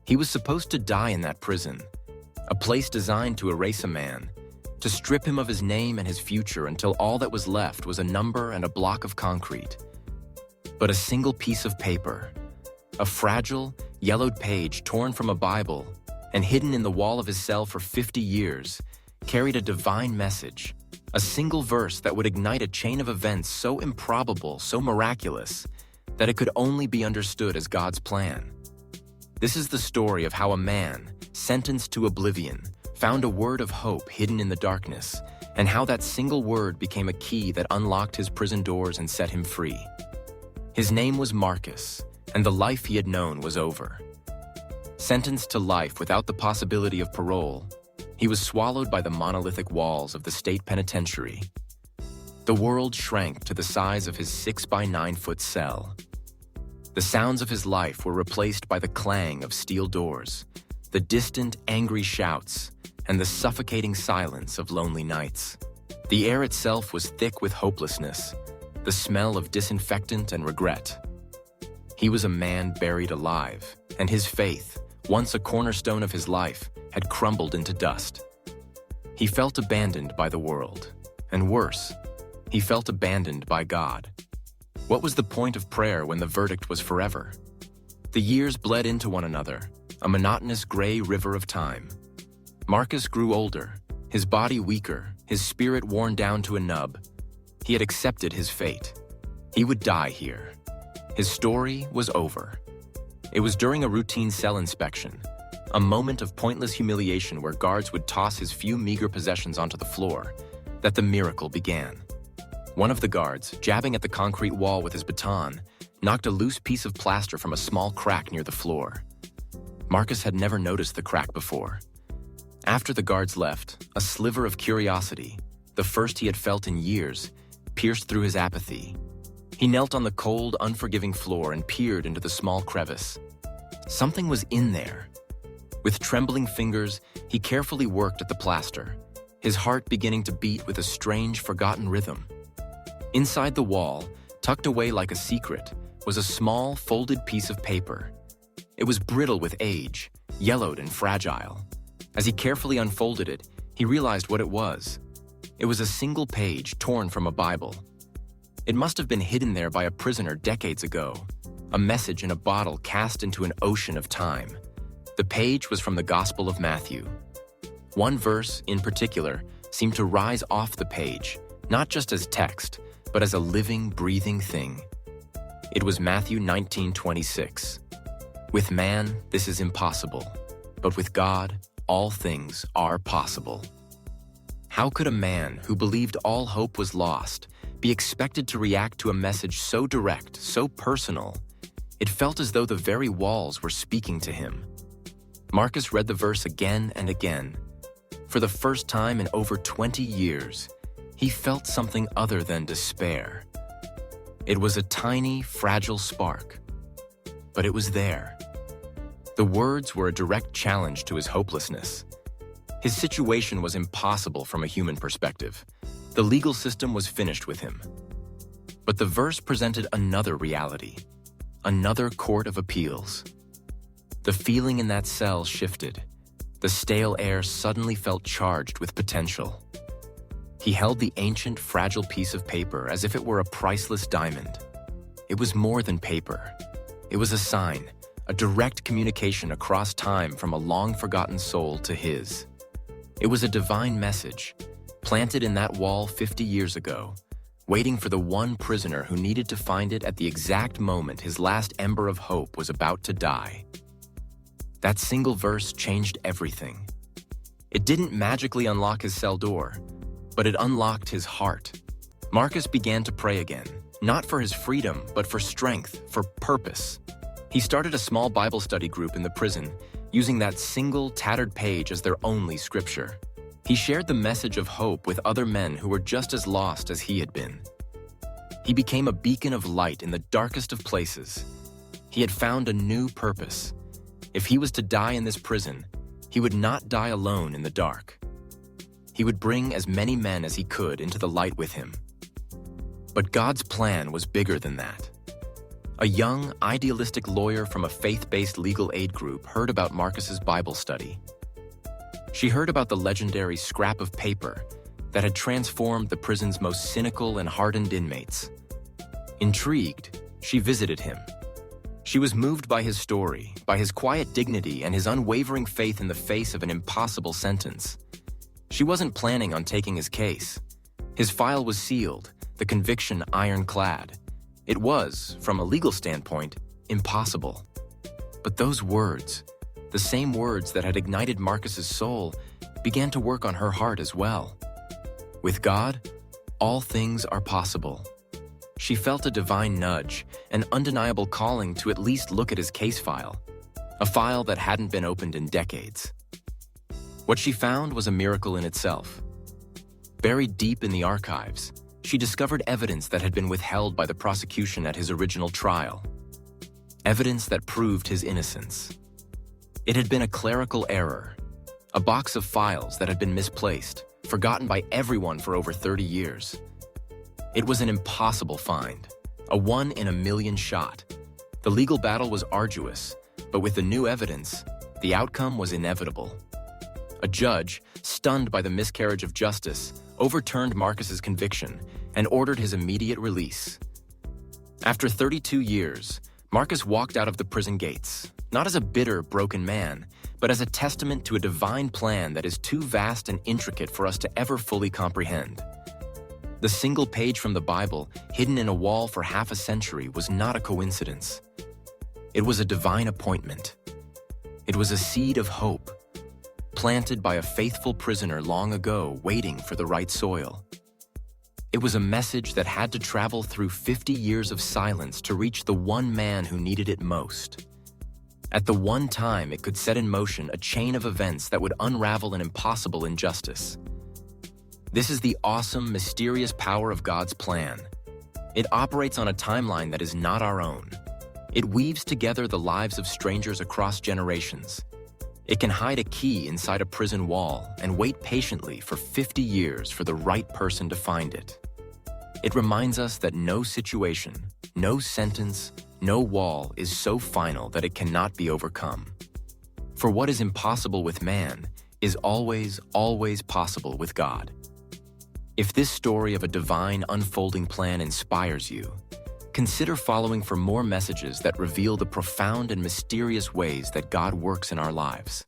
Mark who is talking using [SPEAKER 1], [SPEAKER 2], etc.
[SPEAKER 1] He was supposed to die in that prison, a place designed to erase a man, to strip him of his name and his future until all that was left was a number and a block of concrete. But a single piece of paper, a fragile, yellowed page torn from a Bible and hidden in the wall of his cell for 50 years, carried a divine message, a single verse that would ignite a chain of events so improbable, so miraculous, that it could only be understood as God's plan. This is the story of how a man, sentenced to oblivion, found a word of hope hidden in the darkness, and how that single word became a key that unlocked his prison doors and set him free. His name was Marcus, and the life he had known was over. Sentenced to life without the possibility of parole, he was swallowed by the monolithic walls of the state penitentiary. The world shrank to the size of his 6-by-9-foot cell. The sounds of his life were replaced by the clang of steel doors, the distant, angry shouts, and the suffocating silence of lonely nights. The air itself was thick with hopelessness, the smell of disinfectant and regret. He was a man buried alive, and his faith, once a cornerstone of his life, had crumbled into dust. He felt abandoned by the world, and worse, he felt abandoned by God. What was the point of prayer when the verdict was forever? The years bled into one another, a monotonous gray river of time. Marcus grew older, his body weaker, his spirit worn down to a nub. He had accepted his fate. He would die here. His story was over. It was during a routine cell inspection, a moment of pointless humiliation where guards would toss his few meager possessions onto the floor, that the miracle began. One of the guards, jabbing at the concrete wall with his baton, knocked a loose piece of plaster from a small crack near the floor. Marcus had never noticed the crack before. After the guards left, a sliver of curiosity, the first he had felt in years, pierced through his apathy. He knelt on the cold, unforgiving floor and peered into the small crevice. Something was in there. With trembling fingers, he carefully worked at the plaster, his heart beginning to beat with a strange, forgotten rhythm. Inside the wall, tucked away like a secret, was a small, folded piece of paper. It was brittle with age, yellowed and fragile. As he carefully unfolded it, he realized what it was. It was a single page torn from a Bible. It must have been hidden there by a prisoner decades ago, a message in a bottle cast into an ocean of time. The page was from the Gospel of Matthew. One verse, in particular, seemed to rise off the page, not just as text, but as a living, breathing thing. It was Matthew 19:26. With man, this is impossible, but with God, all things are possible. How could a man who believed all hope was lost be expected to react to a message so direct, so personal? It felt as though the very walls were speaking to him. Marcus read the verse again and again. For the first time in over 20 years, he felt something other than despair. It was a tiny, fragile spark, but it was there. The words were a direct challenge to his hopelessness. His situation was impossible from a human perspective. The legal system was finished with him. But the verse presented another reality, another court of appeals. The feeling in that cell shifted. The stale air suddenly felt charged with potential. He held the ancient, fragile piece of paper as if it were a priceless diamond. It was more than paper. It was a sign, a direct communication across time from a long-forgotten soul to his. It was a divine message, planted in that wall 50 years ago, waiting for the one prisoner who needed to find it at the exact moment his last ember of hope was about to die. That single verse changed everything. It didn't magically unlock his cell door, but it unlocked his heart. Marcus began to pray again, not for his freedom, but for strength, for purpose. He started a small Bible study group in the prison, using that single, tattered page as their only scripture. He shared the message of hope with other men who were just as lost as he had been. He became a beacon of light in the darkest of places. He had found a new purpose. If he was to die in this prison, he would not die alone in the dark. He would bring as many men as he could into the light with him. But God's plan was bigger than that. A young, idealistic lawyer from a faith-based legal aid group heard about Marcus's Bible study. She heard about the legendary scrap of paper that had transformed the prison's most cynical and hardened inmates. Intrigued, she visited him. She was moved by his story, by his quiet dignity and his unwavering faith in the face of an impossible sentence. She wasn't planning on taking his case. His file was sealed, the conviction ironclad. It was, from a legal standpoint, impossible. But those words, the same words that had ignited Marcus's soul, began to work on her heart as well. With God, all things are possible. She felt a divine nudge, an undeniable calling to at least look at his case file, a file that hadn't been opened in decades. What she found was a miracle in itself. Buried deep in the archives, she discovered evidence that had been withheld by the prosecution at his original trial. Evidence that proved his innocence. It had been a clerical error, a box of files that had been misplaced, forgotten by everyone for over 30 years. It was an impossible find, a one-in-a-million shot. The legal battle was arduous, but with the new evidence, the outcome was inevitable. A judge, stunned by the miscarriage of justice, overturned Marcus's conviction and ordered his immediate release. After 32 years, Marcus walked out of the prison gates, not as a bitter, broken man, but as a testament to a divine plan that is too vast and intricate for us to ever fully comprehend. The single page from the Bible, hidden in a wall for half a century, was not a coincidence. It was a divine appointment. It was a seed of hope, planted by a faithful prisoner long ago, waiting for the right soil. It was a message that had to travel through 50 years of silence to reach the one man who needed it most. At the one time, it could set in motion a chain of events that would unravel an impossible injustice. This is the awesome, mysterious power of God's plan. It operates on a timeline that is not our own. It weaves together the lives of strangers across generations. It can hide a key inside a prison wall and wait patiently for 50 years for the right person to find it. It reminds us that no situation, no sentence, no wall is so final that it cannot be overcome. For what is impossible with man is always, always possible with God. If this story of a divine unfolding plan inspires you, consider following for more messages that reveal the profound and mysterious ways that God works in our lives.